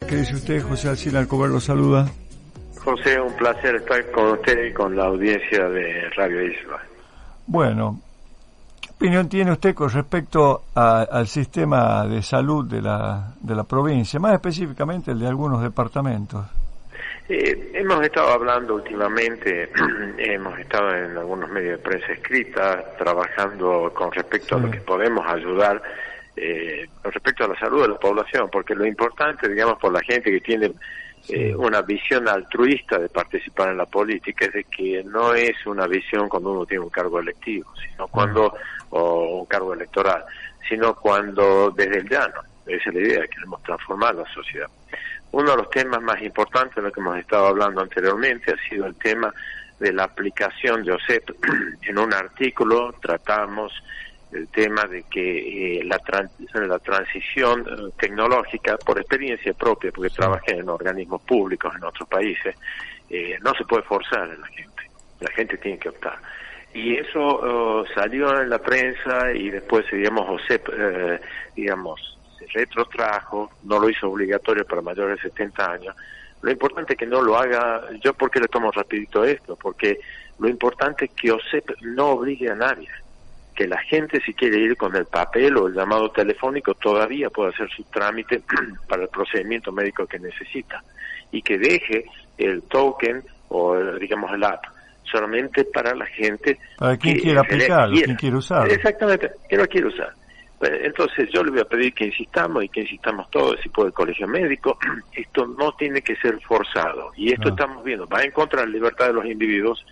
¿Qué dice usted? José Alcina Alcobar lo saluda. José, un placer estar con usted y con la audiencia de Radio Isla. Bueno, ¿qué opinión tiene usted con respecto al sistema de salud de la provincia, más específicamente el de algunos departamentos? Hemos estado hablando últimamente, hemos estado en algunos medios de prensa escrita, trabajando con respecto a lo que podemos ayudar, con respecto a la salud de la población, porque lo importante, digamos, por la gente que tiene una visión altruista de participar en la política, es de que no es una visión cuando uno tiene un cargo electivo, sino o un cargo electoral, sino cuando desde el llano. Esa es la idea, queremos transformar la sociedad. Uno de los temas más importantes de lo que hemos estado hablando anteriormente ha sido el tema de la aplicación de OSEP. En un artículo tratamos el tema de que la transición tecnológica, por experiencia propia, porque trabajé en organismos públicos en otros países, no se puede forzar a la gente tiene que optar. Y eso salió en la prensa y después, digamos, OSEP, se retrotrajo, no lo hizo obligatorio para mayores de 70 años. Lo importante es que no lo haga. Yo, ¿por qué le tomo rapidito esto? Porque lo importante es que OSEP no obligue a nadie, que la gente, si quiere ir con el papel o el llamado telefónico, todavía puede hacer su trámite para el procedimiento médico que necesita, y que deje el token o digamos el app solamente para la gente para quien quiera aplicarlo, quien quiere usarlo. Exactamente, que lo quiere usar. Entonces yo le voy a pedir que insistamos todos, si puede el colegio médico. Esto no tiene que ser forzado, y esto estamos viendo, va en contra de la libertad de los individuos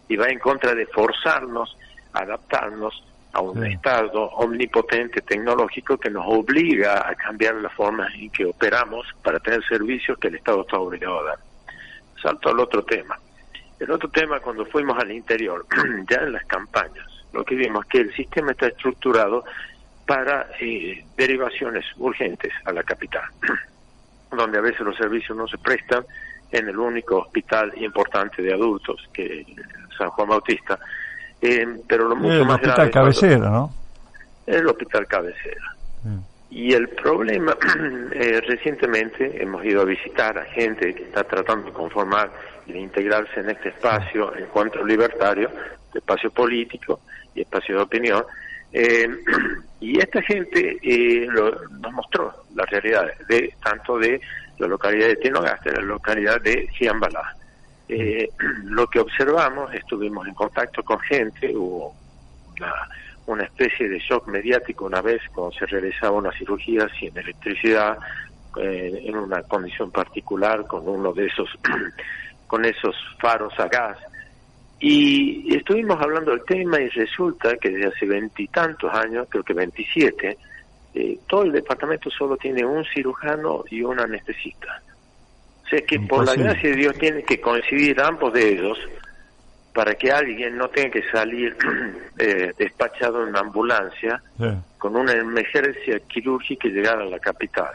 y va en contra de forzarnos a adaptarnos a un Estado omnipotente tecnológico que nos obliga a cambiar la forma en que operamos para tener servicios que el Estado está obligado a dar. Salto al otro tema. El otro tema, cuando fuimos al interior, ya en las campañas, lo que vimos es que el sistema está estructurado para derivaciones urgentes a la capital, donde a veces los servicios no se prestan en el único hospital importante de adultos, que es San Juan Bautista, pero lo mucho más grave... El hospital cabecera, ¿no? El hospital cabecera. Y el problema, recientemente hemos ido a visitar a gente que está tratando de conformar y de integrarse en este espacio, encuentro libertario, espacio político y espacio de opinión, y esta gente nos mostró la realidad tanto de la localidad de Tinogasta y la localidad de Ciambalá. Lo que observamos, estuvimos en contacto con gente, hubo una especie de shock mediático una vez cuando se realizaba una cirugía sin electricidad, en una condición particular, con uno de esos con esos faros a gas. Y estuvimos hablando del tema y resulta que desde hace 20 y tantos años, creo que 27, todo el departamento solo tiene un cirujano y un anestesista. O sea que por la gracia de Dios tienen que coincidir ambos de ellos para que alguien no tenga que salir despachado en una ambulancia con una emergencia quirúrgica y llegar a la capital.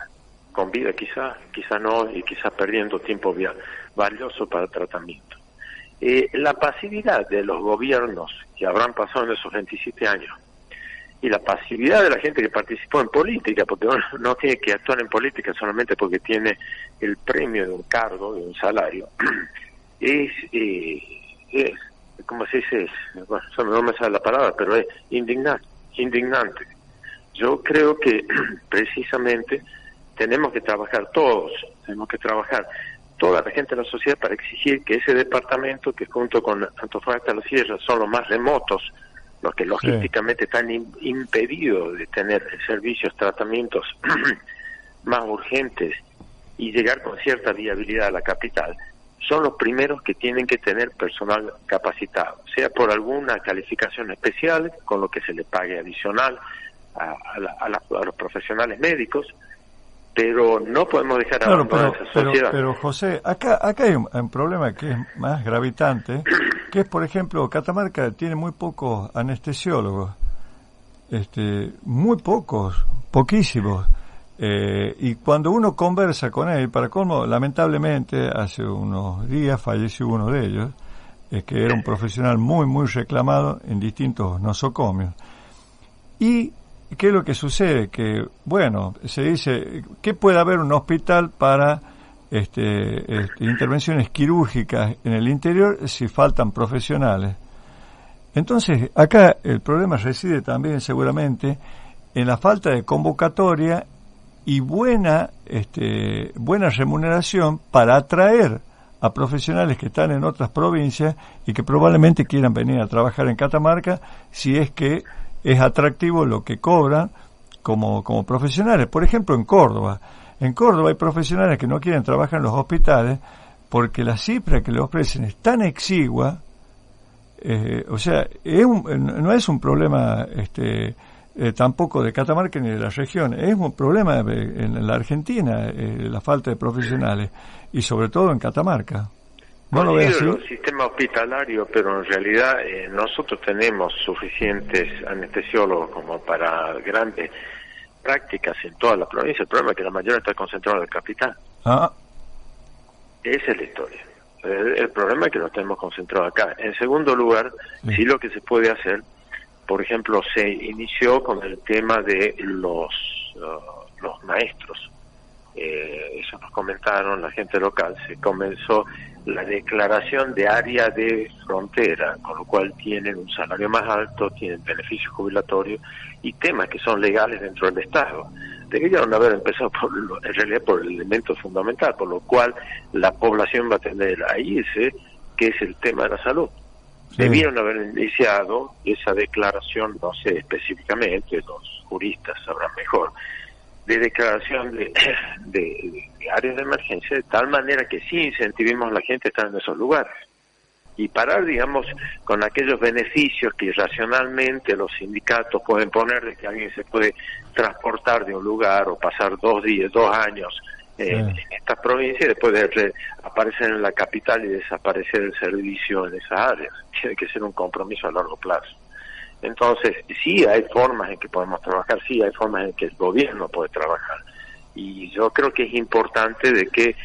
Con vida quizá no, y quizá perdiendo tiempo valioso para tratamiento. La pasividad de los gobiernos que habrán pasado en esos 27 años y la pasividad de la gente que participó en política, porque uno no tiene que actuar en política solamente porque tiene el premio de un cargo, de un salario, es como se dice, no me sale la palabra, pero es indignante. Yo creo que precisamente tenemos que trabajar todos, toda la gente de la sociedad para exigir que ese departamento, que junto con Antofagasta y La Sierra son los más remotos, los que logísticamente están impedidos de tener servicios, tratamientos más urgentes y llegar con cierta viabilidad a la capital, son los primeros que tienen que tener personal capacitado, sea por alguna calificación especial, con lo que se le pague adicional a los profesionales médicos, pero no podemos dejar abandonar esa sociedad. Pero José, acá hay un problema que es más gravitante, que es, por ejemplo, Catamarca tiene muy pocos anestesiólogos, muy pocos, poquísimos, y cuando uno conversa con él, para colmo, lamentablemente, hace unos días falleció uno de ellos, que era un profesional muy, muy reclamado en distintos nosocomios. Y ¿qué es lo que sucede? Que, bueno, se dice que puede haber un hospital para intervenciones quirúrgicas en el interior si faltan profesionales. Entonces, acá el problema reside también seguramente en la falta de convocatoria y buena remuneración para atraer a profesionales que están en otras provincias y que probablemente quieran venir a trabajar en Catamarca si es que es atractivo lo que cobran como profesionales. Por ejemplo, en Córdoba. En Córdoba hay profesionales que no quieren trabajar en los hospitales porque la cifra que le ofrecen es tan exigua, o sea, no es un problema tampoco de Catamarca ni de la región, es un problema en la Argentina, la falta de profesionales, y sobre todo en Catamarca. ¿No lo ves así? El sistema hospitalario, pero en realidad nosotros tenemos suficientes anestesiólogos como para grandes prácticas en toda la provincia. El problema es que la mayoría está concentrada en la capital. Esa es la historia. El problema es que lo tenemos concentrado acá. En segundo lugar, sí lo que se puede hacer, por ejemplo, se inició con el tema de los maestros. Eso nos comentaron la gente local. Se comenzó la declaración de área de frontera, con lo cual tienen un salario más alto, tienen beneficios jubilatorios y temas que son legales dentro del Estado. Deberían haber empezado en realidad por el elemento fundamental, por lo cual la población va a tener a irse, que es el tema de la salud. Sí. Debieron haber iniciado esa declaración, no sé específicamente, los juristas sabrán mejor, de declaración de áreas de emergencia, de tal manera que sí incentivemos a la gente a estar en esos lugares. Y parar, digamos, con aquellos beneficios que irracionalmente los sindicatos pueden poner, de que alguien se puede transportar de un lugar o pasar 2 años en estas provincias y después aparecer en la capital y desaparecer el servicio en esas áreas. Tiene que ser un compromiso a largo plazo. Entonces, sí hay formas en que podemos trabajar, sí hay formas en que el gobierno puede trabajar. Y yo creo que es importante de que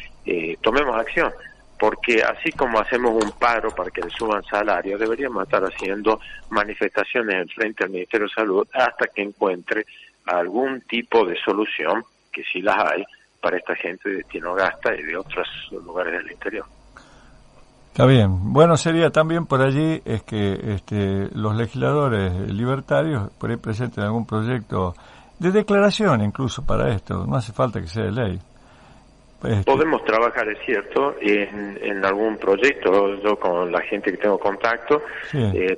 tomemos acción, porque así como hacemos un paro para que le suban salarios, deberíamos estar haciendo manifestaciones en frente al Ministerio de Salud hasta que encuentre algún tipo de solución, que sí las hay, para esta gente de Tinogasta y de otros lugares del interior. Está bien. Bueno, sería también por allí es que los legisladores libertarios por ahí presenten algún proyecto de declaración incluso para esto. No hace falta que sea de ley. Podemos trabajar, es cierto, en algún proyecto, yo con la gente que tengo contacto,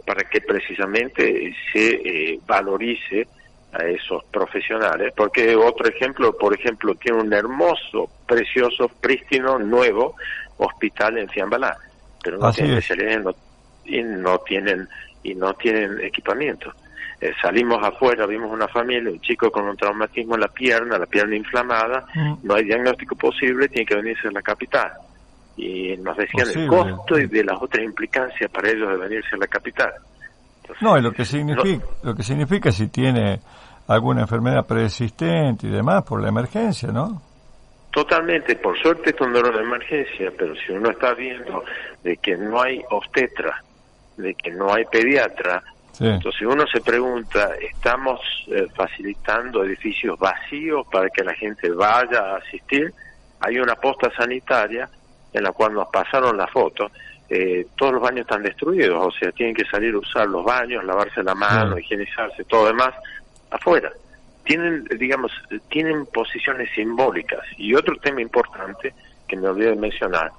para que precisamente se valorice a esos profesionales, porque otro ejemplo, por ejemplo, tiene un hermoso, precioso, prístino, nuevo hospital en Fiambalá, pero no tienen especialidades y no tienen equipamiento. Salimos afuera, vimos una familia, un chico con un traumatismo en la pierna inflamada, no hay diagnóstico posible, tiene que venirse a la capital. Y nos decían el costo y de las otras implicancias para ellos de venirse a la capital. Entonces, no, y lo que significa si tiene alguna enfermedad preexistente y demás por la emergencia, ¿no? Totalmente, por suerte esto no era una emergencia, pero si uno está viendo de que no hay obstetra, de que no hay pediatra, entonces uno se pregunta, ¿estamos facilitando edificios vacíos para que la gente vaya a asistir? Hay una posta sanitaria en la cual nos pasaron la foto, todos los baños están destruidos, o sea, tienen que salir a usar los baños, lavarse la mano, higienizarse, todo demás, afuera. Tienen posiciones simbólicas. Y otro tema importante que me olvidé de mencionar,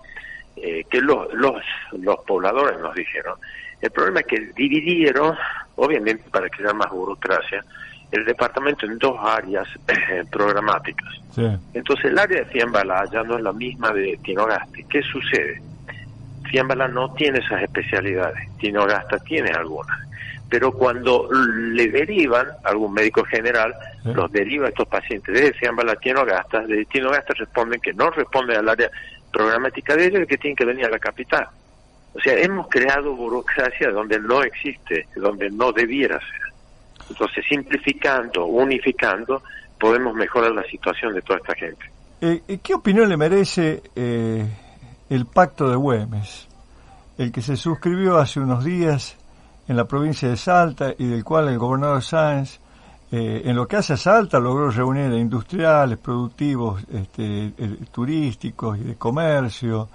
que los pobladores nos dijeron, el problema es que dividieron, obviamente para crear más burocracia, el departamento en 2 áreas programáticas. Entonces el área de Fiambalá ya no es la misma de Tinogasta. ¿Qué sucede? Fiambalá no tiene esas especialidades, Tinogasta tiene algunas. Pero cuando le derivan, algún médico general los deriva a estos pacientes de Fiambalá a Tinogasta, de Tinogasta responden que no responden al área programática de ellos y que tienen que venir a la capital. O sea, hemos creado burocracia donde no existe, donde no debiera ser. Entonces, simplificando, unificando, podemos mejorar la situación de toda esta gente. ¿Qué opinión le merece el Pacto de Güemes, el que se suscribió hace unos días en la provincia de Salta y del cual el gobernador Sáenz en lo que hace a Salta logró reunir a industriales, productivos, turísticos y de comercio.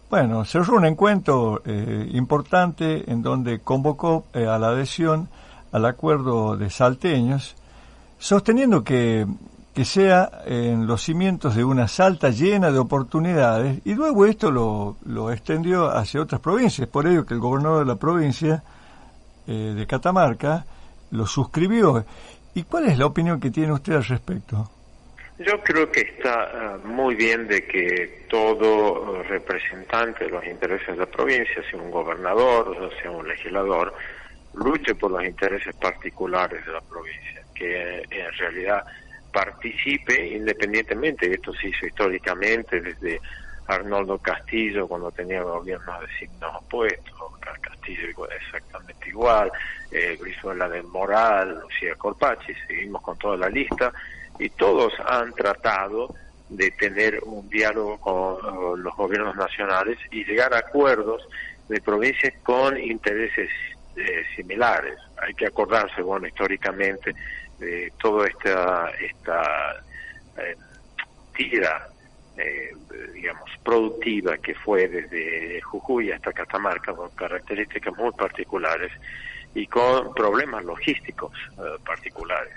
Bueno, cerró un encuentro importante en donde convocó a la adhesión al acuerdo de salteños, sosteniendo que sea en los cimientos de una Salta llena de oportunidades, y luego esto lo extendió hacia otras provincias. Por ello que el gobernador de la provincia de Catamarca lo suscribió. ¿Y cuál es la opinión que tiene usted al respecto? Yo creo que está muy bien de que todo representante de los intereses de la provincia, sea un gobernador o sea un legislador, luche por los intereses particulares de la provincia, que en realidad participe independientemente. Esto se hizo históricamente desde Arnoldo Castillo cuando tenía gobiernos de signos opuestos, Castillo exactamente igual, Brizuela del Moral, Lucía Corpachi, seguimos con toda la lista, y todos han tratado de tener un diálogo con los gobiernos nacionales y llegar a acuerdos de provincias con intereses similares. Hay que acordarse, bueno, históricamente de toda esta tira digamos productiva que fue desde Jujuy hasta Catamarca, con características muy particulares y con problemas logísticos particulares.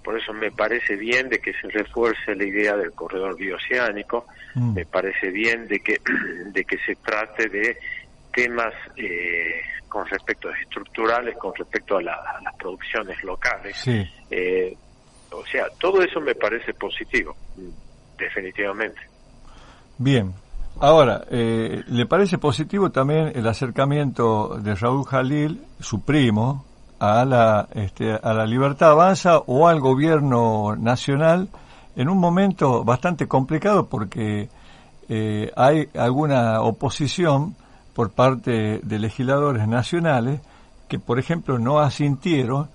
Por eso me parece bien de que se refuerce la idea del corredor bioceánico, me parece bien de que se trate de temas con respecto a estructurales, con respecto a las producciones locales. Sí. O sea, todo eso me parece positivo, definitivamente. Bien. Ahora, ¿le parece positivo también el acercamiento de Raúl Jalil, su primo, a la Libertad Avanza o al gobierno nacional en un momento bastante complicado porque hay alguna oposición por parte de legisladores nacionales que, por ejemplo, no asintieron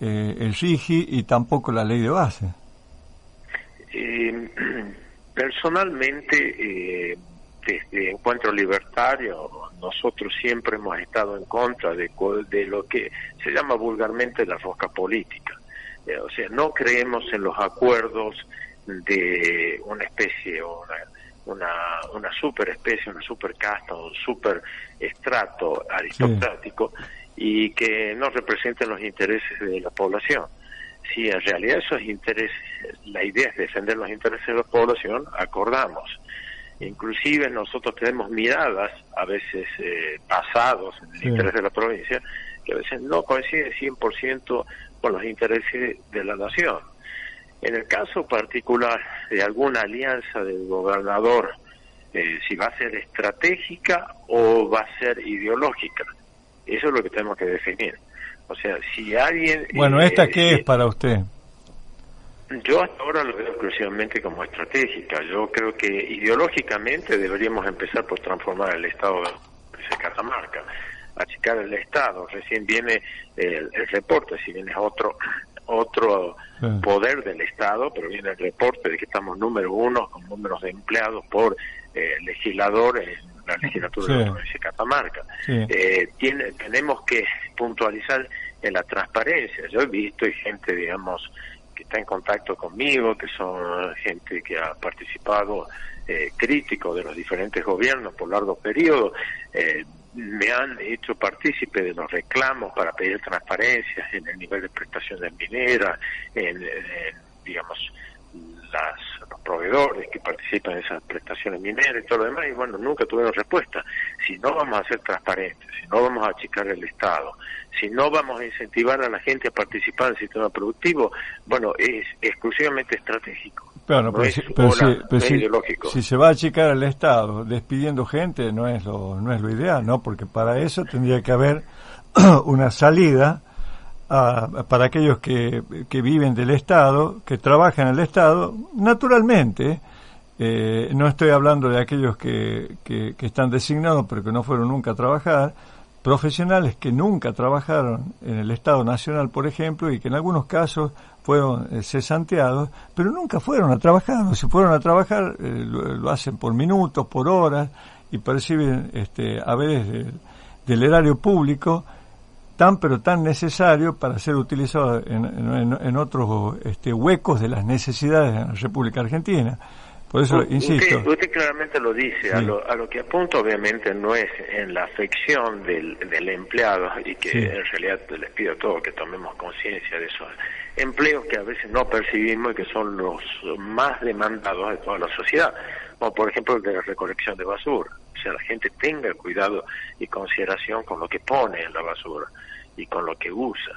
el RIGI y tampoco la ley de base? Personalmente, desde Encuentro Libertario, nosotros siempre hemos estado en contra de lo que se llama vulgarmente la rosca política. O sea, no creemos en los acuerdos de una especie o una superespecie, una supercasta o un superestrato aristocrático, y que no representen los intereses de la población. Si en realidad esos intereses, la idea es defender los intereses de la población, acordamos. Inclusive nosotros tenemos miradas, a veces basados en el interés de la provincia, que a veces no coinciden 100% con los intereses de la nación. En el caso particular de alguna alianza del gobernador, si va a ser estratégica o va a ser ideológica, eso es lo que tenemos que definir. O sea, si alguien... Bueno, ¿esta qué es para usted? Yo hasta ahora lo veo exclusivamente como estratégica. Yo creo que ideológicamente deberíamos empezar por transformar el Estado de Catamarca, achicar el Estado. Recién viene el reporte, si bien es otro poder del Estado, pero viene el reporte de que estamos número 1 con números de empleados por legislador en la legislatura de la provincia de Catamarca. Tenemos que puntualizar en la transparencia. Yo he visto gente, digamos, que está en contacto conmigo, que son gente que ha participado crítico de los diferentes gobiernos por largos periodos, me han hecho partícipe de los reclamos para pedir transparencia en el nivel de prestaciones mineras, digamos, los proveedores que participan en esas prestaciones mineras y todo lo demás, y bueno, nunca tuvieron respuesta. Si no vamos a ser transparentes, si no vamos a achicar el Estado, si no vamos a incentivar a la gente a participar en el sistema productivo, bueno, es exclusivamente estratégico. Claro, no es ideológico. Si se va a achicar el Estado despidiendo gente, no es lo ideal, ¿no? Porque para eso tendría que haber una salida para aquellos que viven del Estado, que trabajan en el Estado, naturalmente. No estoy hablando de aquellos que están designados pero que no fueron nunca a trabajar, profesionales que nunca trabajaron en el Estado Nacional, por ejemplo, y que en algunos casos fueron cesanteados, pero nunca fueron a trabajar, o si fueron a trabajar lo hacen por minutos, por horas, y perciben a veces del erario público tan pero tan necesario para ser utilizado en otros huecos de las necesidades de la República Argentina. Por eso, insisto. Usted claramente lo dice, sí. a lo que apunto obviamente no es en la afección del empleado, y que sí. en realidad les pido a todos que tomemos conciencia de esos empleos que a veces no percibimos y que son los más demandados de toda la sociedad, como por ejemplo el de la recolección de basura. O sea, la gente tenga cuidado y consideración con lo que pone en la basura y con lo que usa.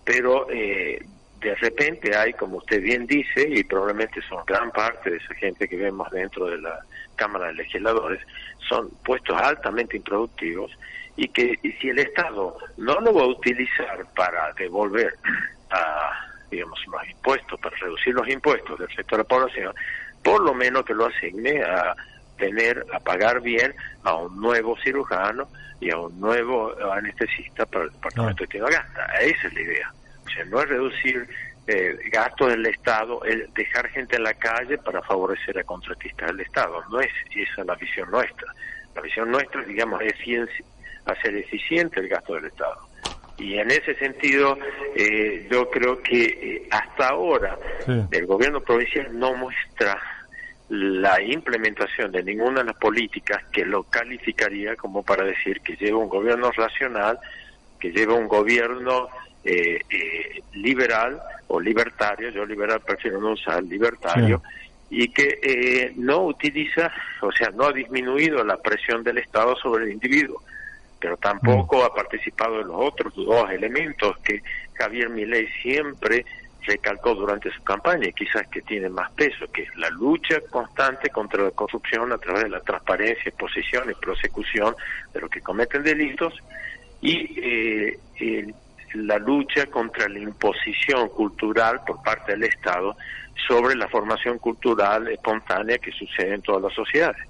Pero de repente hay, como usted bien dice, y probablemente son gran parte de esa gente que vemos dentro de la Cámara de Legisladores, son puestos altamente improductivos, y que si el Estado no lo va a utilizar para devolver digamos, los impuestos, para reducir los impuestos del sector de la población, por lo menos que lo asigne a pagar bien a un nuevo cirujano y a un nuevo anestesista para el departamento de Tinogasta. Esa es la idea. O sea, no es reducir gastos del Estado, el dejar gente en la calle para favorecer a contratistas del Estado. No es esa la visión nuestra. La visión nuestra, digamos, es hacer eficiente el gasto del Estado. Y en ese sentido, yo creo que hasta ahora el gobierno provincial no muestra la implementación de ninguna de las políticas que lo calificaría como para decir que lleva un gobierno racional, que lleva un gobierno liberal o libertario. Yo liberal prefiero no usar libertario, y que no utiliza, o sea, no ha disminuido la presión del Estado sobre el individuo, pero tampoco ha participado en los otros dos elementos que Javier Milei siempre recalcó durante su campaña, y quizás que tiene más peso, que es la lucha constante contra la corrupción a través de la transparencia, exposición y prosecución de los que cometen delitos, y la lucha contra la imposición cultural por parte del Estado sobre la formación cultural espontánea que sucede en todas las sociedades.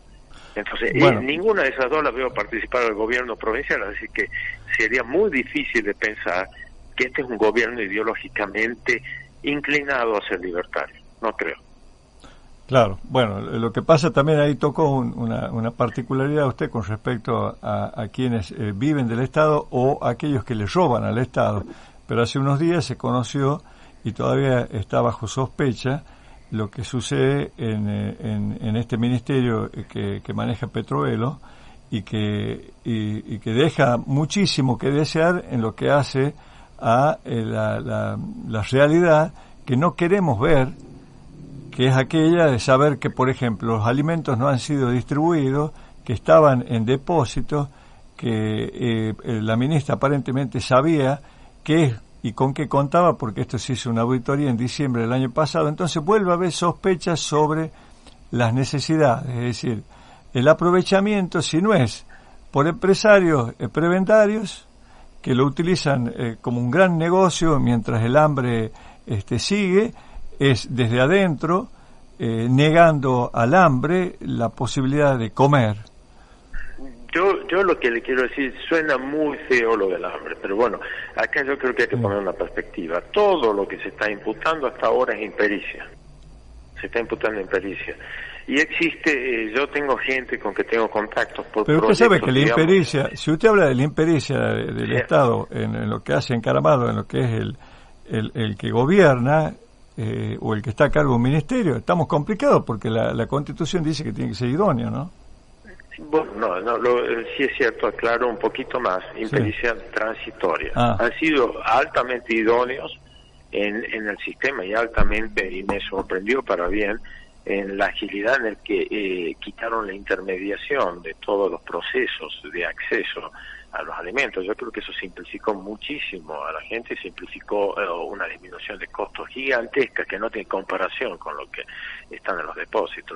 Entonces, ninguna de esas dos las veo participar del gobierno provincial, así que sería muy difícil de pensar que este es un gobierno ideológicamente inclinado a ser libertario. No creo. Claro, bueno, lo que pasa también ahí tocó una particularidad usted con respecto a quienes viven del Estado o aquellos que le roban al Estado, pero hace unos días se conoció y todavía está bajo sospecha lo que sucede en este ministerio que maneja Petrovelo y que deja muchísimo que desear en lo que hace a la realidad que no queremos ver, que es aquella de saber que, por ejemplo, los alimentos no han sido distribuidos, que estaban en depósitos, que la ministra aparentemente sabía qué y con qué contaba, porque esto se hizo una auditoría en diciembre del año pasado. Entonces vuelve a haber sospechas sobre las necesidades, es decir, el aprovechamiento, si no es por empresarios prebendarios que lo utilizan como un gran negocio mientras el hambre sigue, es desde adentro, negando al hambre la posibilidad de comer. Yo lo que le quiero decir, suena muy feo lo del hambre, pero bueno, acá yo creo que hay que poner una perspectiva. Todo lo que se está imputando hasta ahora es impericia. Se está imputando impericia. Y existe, yo tengo gente con que tengo contactos por pero usted sabe que la impericia, si usted habla de la impericia del Estado en lo que hace encaramado, en lo que es el que gobierna, o el que está a cargo de un ministerio, estamos complicados porque la Constitución dice que tiene que ser idóneo, ¿no? Bueno, sí es cierto, aclaro un poquito más, impericia transitoria. Han sido altamente idóneos en el sistema y altamente, y me sorprendió para bien, en la agilidad en el que quitaron la intermediación de todos los procesos de acceso a los alimentos. Yo creo que eso simplificó muchísimo a la gente, simplificó una disminución de costos gigantesca que no tiene comparación con lo que están en los depósitos.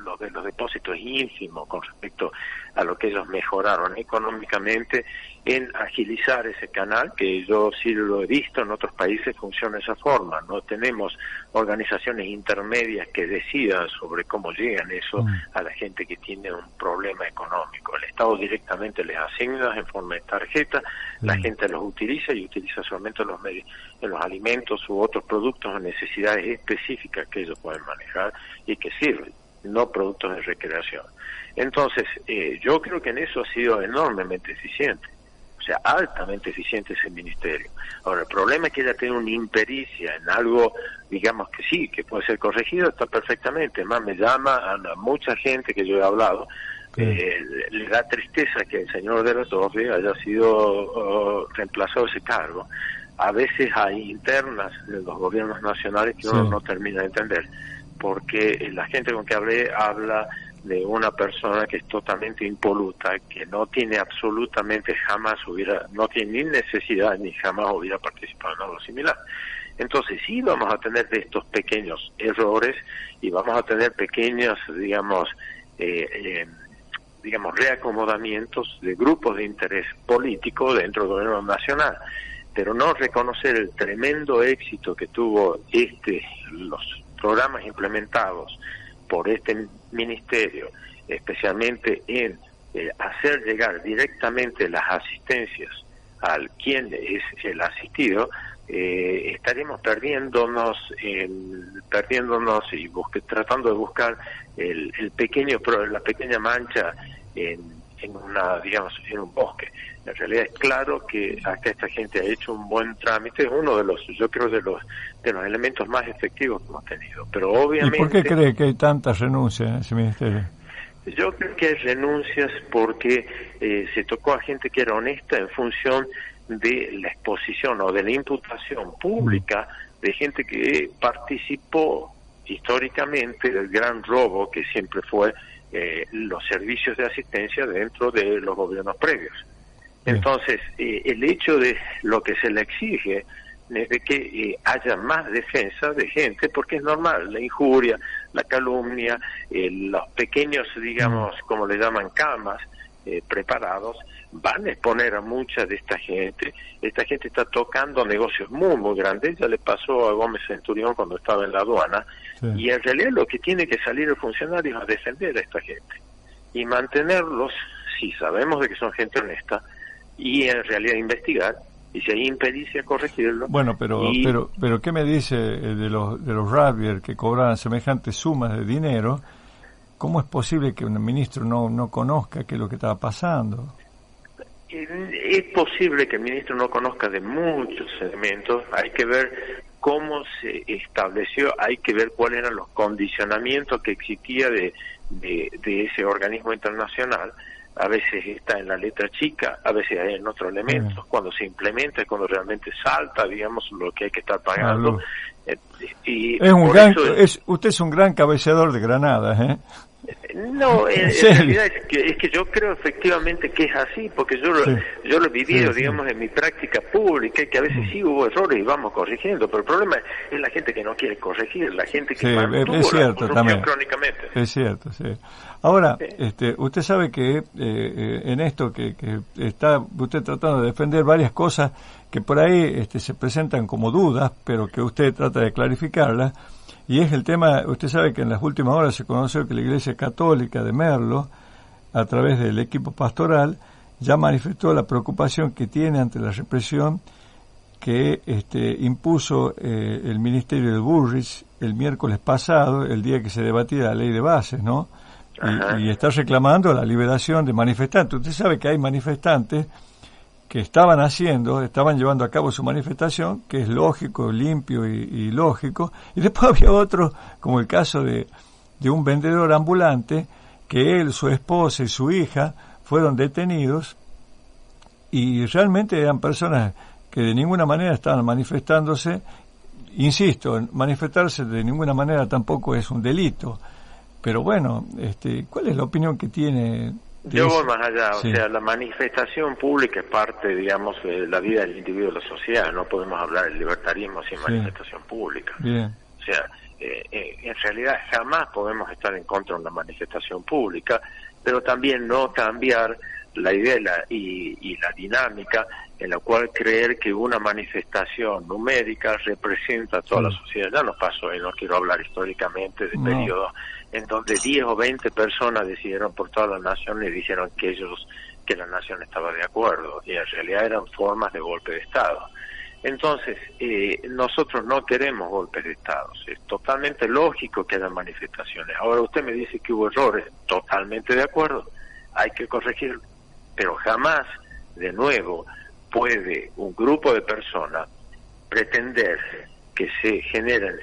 Lo de los depósitos es ínfimo con respecto a lo que ellos mejoraron económicamente en agilizar ese canal, que yo sí lo he visto en otros países funciona de esa forma. No tenemos organizaciones intermedias que decidan sobre cómo llegan eso a la gente que tiene un problema económico. El Estado directamente les asigna en forma de tarjeta, la gente los utiliza y utiliza solamente en los alimentos u otros productos o necesidades específicas que ellos pueden manejar y que sirven, no productos de recreación. Entonces, yo creo que en eso ha sido enormemente eficiente. O sea, altamente eficiente ese ministerio. Ahora, el problema es que ella tiene una impericia en algo, digamos que sí, que puede ser corregido, está perfectamente. Más me llama a mucha gente que yo he hablado, le da tristeza que el señor de la Torre haya sido reemplazado ese cargo. A veces hay internas de los gobiernos nacionales que uno no termina de entender, porque la gente con que hablé habla de una persona que es totalmente impoluta, que no tiene absolutamente no tiene ni necesidad ni jamás hubiera participado en algo similar. Entonces sí vamos a tener de estos pequeños errores y vamos a tener pequeños, digamos, reacomodamientes de grupos de interés político dentro del gobierno nacional, pero no reconocer el tremendo éxito que tuvo los programas implementados por este ministerio, especialmente en hacer llegar directamente las asistencias al quien es el asistido, estaremos perdiéndonos y tratando de buscar la pequeña mancha en un bosque. En realidad es claro que acá esta gente ha hecho un buen trámite, es uno de los elementos más efectivos que hemos tenido. Pero obviamente. ¿Y por qué cree que hay tantas renuncias en ese ministerio? Yo creo que hay renuncias porque se tocó a gente que era honesta en función de la exposición o de la imputación pública de gente que participó históricamente del gran robo que siempre fue los servicios de asistencia dentro de los gobiernos previos. Entonces, el hecho de lo que se le exige es de que haya más defensa de gente, porque es normal, la injuria, la calumnia, los pequeños, digamos, como le llaman, camas preparados, van a exponer a mucha de esta gente. Esta gente está tocando negocios muy, muy grandes. Ya le pasó a Gómez Centurión cuando estaba en la aduana, y en realidad lo que tiene que salir el funcionario es a defender a esta gente y mantenerlos, si sabemos de que son gente honesta, y en realidad investigar, y si hay impericia, corregirlo. Bueno, pero ¿qué me dice de los Rabier que cobraban semejantes sumas de dinero? ¿Cómo es posible que un ministro no conozca qué es lo que estaba pasando? Es posible que el ministro no conozca de muchos elementos. Hay que ver cómo se estableció, hay que ver cuáles eran los condicionamientos que existía de ese organismo internacional. A veces está en la letra chica, a veces hay en otros elementos. Cuando se implementa es cuando realmente salta, digamos, lo que hay que estar pagando. Usted es un gran cabeceador de granadas, ¿eh? No, en realidad es que yo creo efectivamente que es así, porque yo lo he vivido, digamos, en mi práctica pública, que a veces sí hubo errores y vamos corrigiendo, pero el problema es la gente que no quiere corregir, la gente que mantuvo la corrupción crónicamente. Es cierto, sí. Ahora, usted sabe que en esto que está usted tratando de defender varias cosas que por ahí se presentan como dudas, pero que usted trata de clarificarlas. Y es el tema, usted sabe que en las últimas horas se conoció que la Iglesia Católica de Merlo, a través del equipo pastoral, ya manifestó la preocupación que tiene ante la represión que impuso el Ministerio de Bullrich el miércoles pasado, el día que se debatía la ley de bases, ¿no? Y está reclamando la liberación de manifestantes. Usted sabe que hay manifestantes que estaban llevando a cabo su manifestación, que es lógico, limpio y lógico, y después había otro, como el caso de un vendedor ambulante, que él, su esposa y su hija fueron detenidos, y realmente eran personas que de ninguna manera estaban manifestándose. Insisto, manifestarse de ninguna manera tampoco es un delito, pero bueno, ¿cuál es la opinión que tiene? Yo voy más allá, o sea, la manifestación pública es parte, digamos, de la vida del individuo de la sociedad. No podemos hablar del libertarismo sin manifestación pública. Bien. O sea, en realidad jamás podemos estar en contra de una manifestación pública, pero también no cambiar la idea y la dinámica en la cual creer que una manifestación numérica representa a toda la sociedad. Ya nos pasó, y no quiero hablar históricamente de periodos en donde 10 o 20 personas decidieron por toda la nación y dijeron que la nación estaba de acuerdo, y en realidad eran formas de golpe de Estado. Entonces, nosotros no queremos golpes de Estado. Es totalmente lógico que haya manifestaciones. Ahora usted me dice que hubo errores, totalmente de acuerdo, hay que corregirlo, pero jamás de nuevo puede un grupo de personas pretender que se generen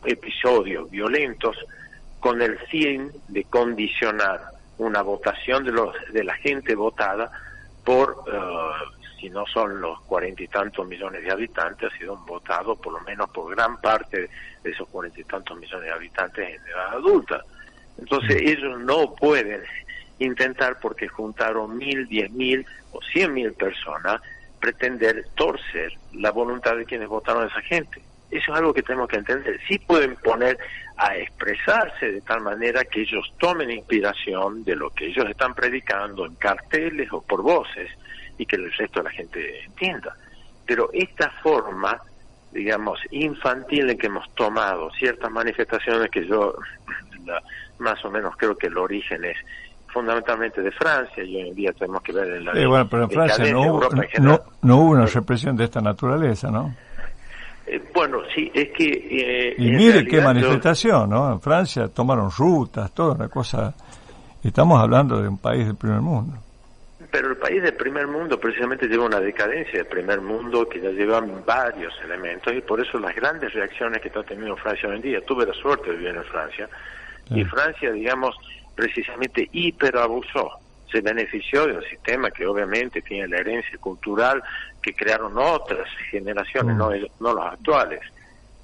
episodios violentos con el fin de condicionar una votación de la gente votada por, si no son los 40 y tantos millones de habitantes, ha sido votado por lo menos por gran parte de esos 40 y tantos millones de habitantes en edad adulta. Entonces ellos no pueden intentar, porque juntaron 1.000, 10.000 o 100.000 personas, pretender torcer la voluntad de quienes votaron a esa gente. Eso es algo que tenemos que entender. Sí pueden poner a expresarse de tal manera que ellos tomen inspiración de lo que ellos están predicando en carteles o por voces y que el resto de la gente entienda. Pero esta forma, digamos, infantil en que hemos tomado ciertas manifestaciones que yo más o menos creo que el origen es fundamentalmente de Francia, y hoy en día tenemos que ver en la bueno, pero en Francia no hubo una represión de esta naturaleza, ¿no? Bueno, sí, es que... y mire qué manifestación, ¿no? En Francia tomaron rutas, toda una cosa... Estamos hablando de un país del primer mundo. Pero el país del primer mundo precisamente lleva una decadencia del primer mundo que ya lleva varios elementos, y por eso las grandes reacciones que está teniendo Francia hoy en día. Tuve la suerte de vivir en Francia, sí. Y Francia, digamos, precisamente hiperabusó. Se benefició de un sistema que obviamente tiene la herencia cultural que crearon otras generaciones, no los actuales.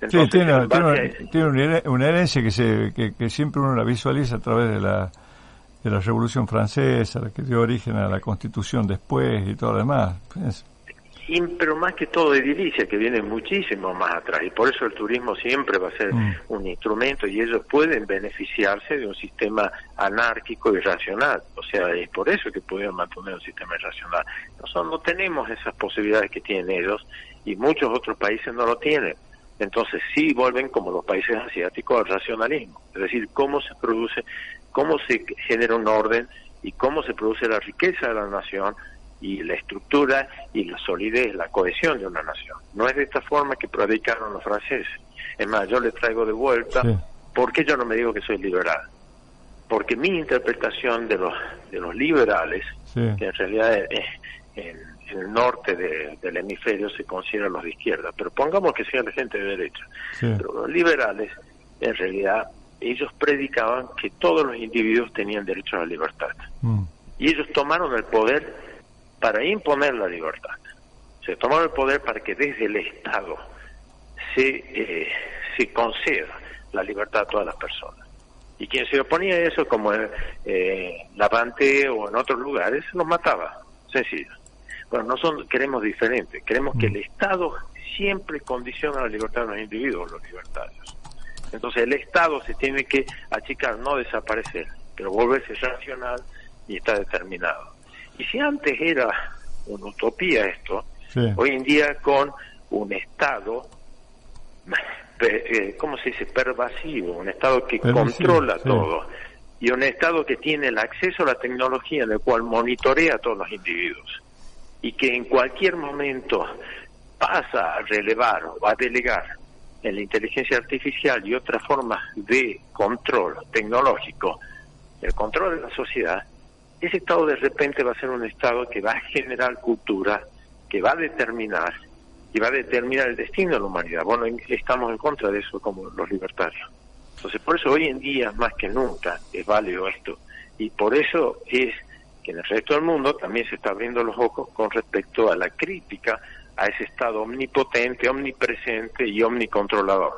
Entonces, sí, tiene una herencia que siempre uno la visualiza a través de la Revolución Francesa, la que dio origen a la Constitución después y todo lo demás. Pero más que todo de edilicia, que viene muchísimo más atrás, y por eso el turismo siempre va a ser un instrumento, y ellos pueden beneficiarse de un sistema anárquico y irracional. O sea, es por eso que pudieron mantener un sistema irracional. Nosotros no tenemos esas posibilidades que tienen ellos, y muchos otros países no lo tienen. Entonces sí vuelven, como los países asiáticos, al racionalismo. Es decir, cómo se genera un orden y cómo se produce la riqueza de la nación y la estructura y la solidez, la cohesión de una nación. No es de esta forma que predicaron los franceses. Es más, yo les traigo de vuelta, ¿por qué yo no me digo que soy liberal? Porque mi interpretación de los liberales, que en realidad en el norte del hemisferio se consideran los de izquierda, pero pongamos que sean de gente de derecha. Pero los liberales, en realidad, ellos predicaban que todos los individuos tenían derecho a la libertad. Y ellos tomaron el poder para imponer la libertad. Se tomaron el poder para que desde el Estado se conceda la libertad a todas las personas. Y quien se oponía a eso, como en Lavante o en otros lugares, los mataba. Sencillo. Bueno, queremos diferente. Queremos que el Estado siempre condiciona la libertad de los individuos, los libertarios. Entonces el Estado se tiene que achicar, no desaparecer, pero volverse racional y está determinado. Y si antes era una utopía esto, hoy en día con un Estado, ¿cómo se dice?, pervasivo, un Estado que controla todo, y un Estado que tiene el acceso a la tecnología en el cual monitorea a todos los individuos, y que en cualquier momento pasa a relevar o a delegar en la inteligencia artificial y otras formas de control tecnológico, el control de la sociedad. Ese Estado de repente va a ser un Estado que va a generar cultura, que va a determinar el destino de la humanidad. Bueno, estamos en contra de eso como los libertarios. Entonces, por eso hoy en día, más que nunca, es válido esto. Y por eso es que en el resto del mundo también se está abriendo los ojos con respecto a la crítica a ese Estado omnipotente, omnipresente y omnicontrolador.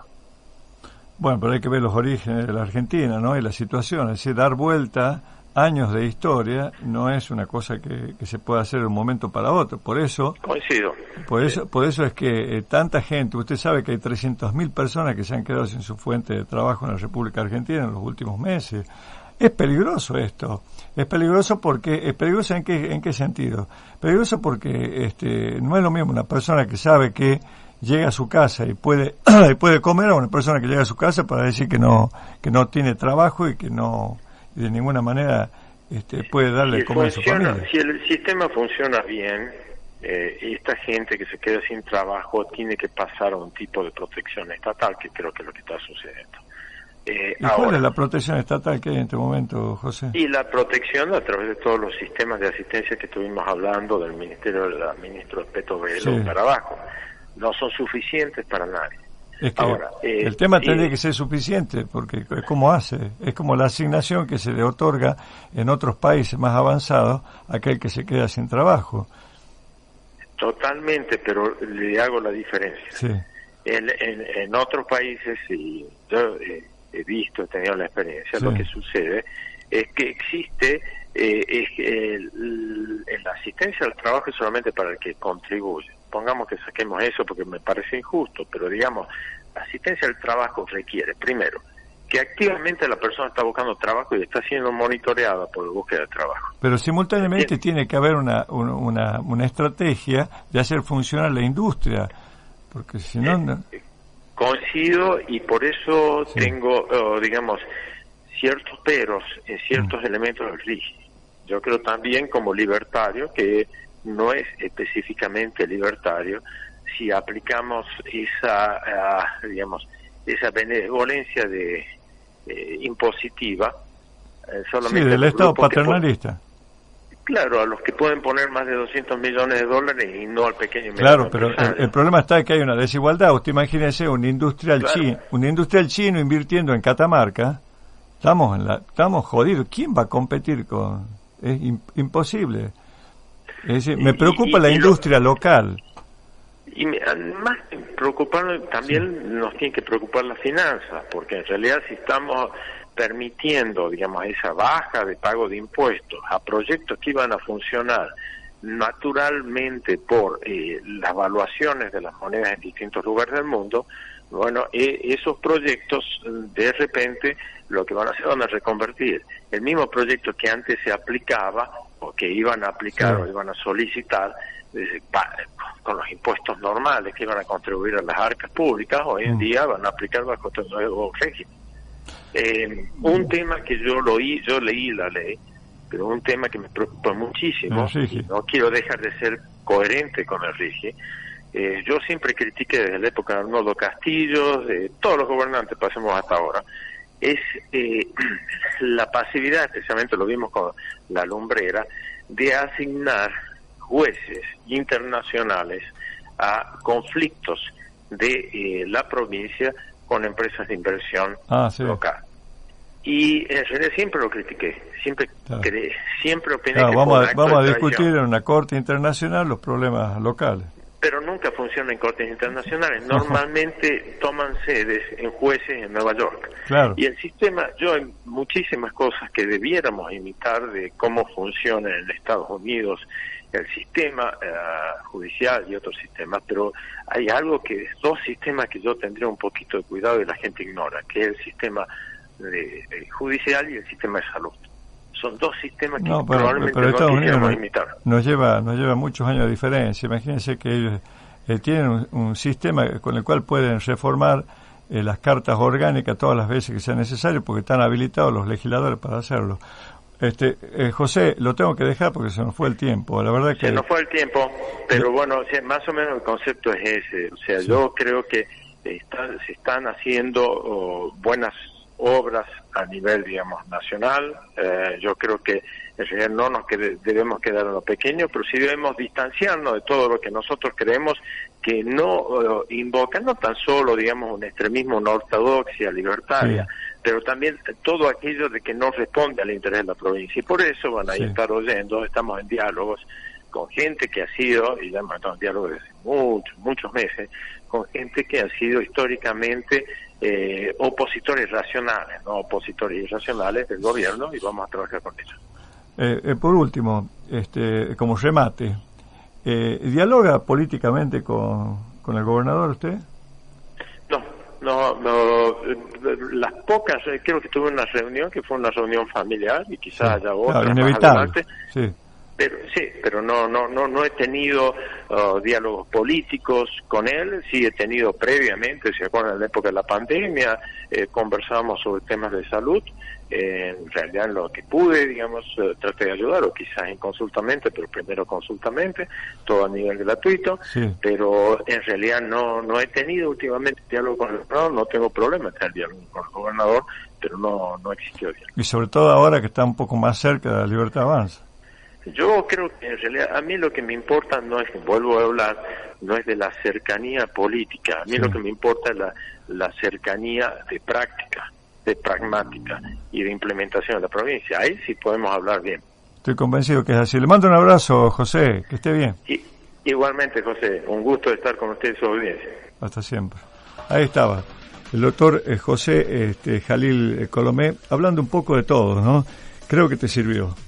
Bueno, pero hay que ver los orígenes de la Argentina, ¿no? Y la situación, es decir, dar vuelta años de historia no es una cosa que se pueda hacer de un momento para otro. Por eso coincido. Por eso es que tanta gente, usted sabe que hay 300.000 personas que se han quedado sin su fuente de trabajo en la República Argentina en los últimos meses. Es peligroso esto. Es peligroso porque ¿en qué sentido? Peligroso porque no es lo mismo una persona que sabe que llega a su casa y puede comer, a una persona que llega a su casa para decir que no tiene trabajo y que no de ninguna manera puede darle comer a su familia. Si el sistema funciona bien, esta gente que se queda sin trabajo tiene que pasar a un tipo de protección estatal, que creo que es lo que está sucediendo. ¿Y cuál es la protección estatal que hay en este momento, José? Y la protección a través de todos los sistemas de asistencia que estuvimos hablando del Ministerio de la Ministra Peto Velo para abajo. No son suficientes para nadie. Es que ahora, el tema tendría que ser suficiente, porque es como es como la asignación que se le otorga en otros países más avanzados a aquel que se queda sin trabajo. Totalmente, pero le hago la diferencia. Sí. En otros países, y yo he visto, he tenido la experiencia, lo que sucede es que existe la asistencia al trabajo es solamente para el que contribuye. Pongamos que saquemos eso porque me parece injusto, pero digamos, la asistencia al trabajo requiere, primero, que activamente la persona está buscando trabajo y está siendo monitoreada por la búsqueda de trabajo. Pero simultáneamente tiene que haber una estrategia de hacer funcionar la industria, porque si no... Coincido, y por eso tengo, digamos, ciertos peros en ciertos elementos del RIGI. Yo creo también como libertario que no es específicamente libertario si aplicamos esa, digamos, esa benevolencia impositiva solamente del Estado paternalista. Claro, a los que pueden poner más de 200 millones de dólares y no al pequeño y mediano. Claro, pero el problema está que hay una desigualdad. Usted imagínese un industrial chino invirtiendo en Catamarca. Estamos jodidos. ¿Quién va a competir con...? Es imposible. Es decir, me preocupa la industria local. Y más que preocuparnos, también nos tiene que preocupar las finanzas, porque en realidad si estamos permitiendo, digamos, esa baja de pago de impuestos a proyectos que iban a funcionar naturalmente por las valuaciones de las monedas en distintos lugares del mundo, bueno, esos proyectos de repente lo que van a hacer van a reconvertir. El mismo proyecto que antes se aplicaba o que iban a aplicar o iban a solicitar con los impuestos normales que iban a contribuir a las arcas públicas, hoy en día van a aplicar bajo este nuevo régimen. Un tema que yo leí la ley, pero un tema que me preocupa muchísimo, y no quiero dejar de ser coherente con el RIGI. Yo siempre critiqué desde la época de Arnoldo Castillo, de todos los gobernantes, pasemos hasta ahora, es la pasividad, especialmente lo vimos con la lumbrera, de asignar jueces internacionales a conflictos de la provincia con empresas de inversión local. Y en realidad siempre lo critiqué, siempre opiné que vamos a discutir en una corte internacional los problemas locales. Pero nunca funciona en cortes internacionales. Normalmente toman sedes en jueces en Nueva York. Claro. Y el sistema, hay muchísimas cosas que debiéramos imitar de cómo funciona en Estados Unidos el sistema judicial y otros sistemas, pero hay dos sistemas que yo tendría un poquito de cuidado y la gente ignora, que es el sistema judicial y el sistema de salud. Son dos sistemas que probablemente no quisiéramos imitar. Nos lleva muchos años de diferencia. Imagínense que ellos tienen un sistema con el cual pueden reformar las cartas orgánicas todas las veces que sea necesario, porque están habilitados los legisladores para hacerlo. José, lo tengo que dejar porque se nos fue el tiempo. La verdad que se nos fue el tiempo, pero bueno, más o menos el concepto es ese. O sea, yo creo que se están haciendo buenas obras a nivel, digamos, nacional. Yo creo que en realidad no nos debemos quedar en lo pequeño, pero sí debemos distanciarnos de todo lo que nosotros creemos que no invoca no tan solo, digamos, un extremismo, una ortodoxia libertaria, pero también todo aquello de que no responde al interés de la provincia. Y por eso van a estar oyendo, estamos en diálogos con gente que ha sido, y ya estamos en diálogos desde muchos meses, con gente que ha sido históricamente opositores racionales, no opositores irracionales del gobierno, y vamos a trabajar con ellos. Por último, como remate, ¿dialoga políticamente con el gobernador usted? No, las pocas, creo que tuve una reunión que fue una reunión familiar y quizás haya otra inevitable. más adelante. Pero no he tenido diálogos políticos con él. Sí he tenido previamente, ¿se acuerdan? En la época de la pandemia conversábamos sobre temas de salud. En realidad, en lo que pude, digamos, traté de ayudar, o quizás inconsultamente, pero primero consultamente, todo a nivel gratuito. Sí. Pero en realidad no he tenido últimamente diálogo con el gobernador. No tengo problema en tener diálogo con el gobernador, pero no existió diálogo. Y sobre todo ahora que está un poco más cerca de la Libertad Avanza. Yo creo que en realidad a mí lo que me importa no es, vuelvo a hablar, no es de la cercanía política. A mí lo que me importa es la cercanía de práctica, de pragmática y de implementación de la provincia. Ahí sí podemos hablar bien. Estoy convencido que es así. Le mando un abrazo, José, que esté bien. Igualmente, José, un gusto estar con usted y su audiencia. Hasta siempre. Ahí estaba el doctor José Jalil Colomé, hablando un poco de todo, ¿no? Creo que te sirvió.